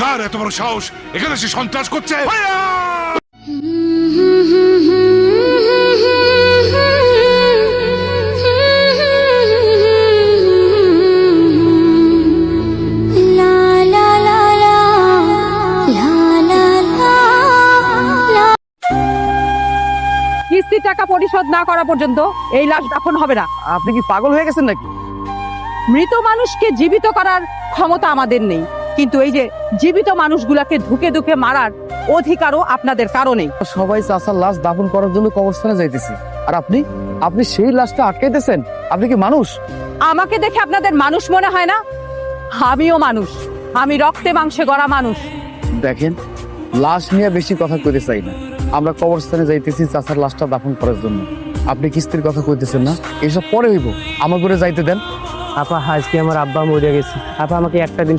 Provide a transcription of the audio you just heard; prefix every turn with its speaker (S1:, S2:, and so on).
S1: কার এত বড় সাহস এখানে সে সন্ত্রাস করছে?
S2: কিস্তির টাকা পরিশোধ না করা পর্যন্ত এই লাশ দাফন হবে না।
S3: আপনি কি পাগল হয়ে গেছেন নাকি?
S2: মৃত মানুষকে জীবিত করার ক্ষমতা আমাদের নেই, কিন্তু এই যে জীবিত মানুষগুলাকে ধুকে ধুকে মারার অধিকারও আপনাদের কারণে।
S3: সবাই চাচার লাশ দাফন করার জন্য কবরস্থানে যাইতেছে, আর আপনি আপনি সেই লাশটা আটকাইতেছেন? আপনি কি মানুষ?
S2: আমাকে দেখে আপনাদের মানুষ মনে হয় না? আমিও মানুষ, আমি রক্তে মাংসে গড়া মানুষ।
S3: দেখেন, লাশ নিয়ে বেশি কথা কইতে চাই না। আমরা কবরস্থানে যাইতেছি চাচার লাশটা দাফন করার জন্য। আপনি কিস্তির কথা কইতেছেন না, এসব পরে হইব। আমার করে যাইতে দেন।
S4: আপা, আজকে আমার আব্বা মরে গেছে। আপা, আমাকে একটা দিন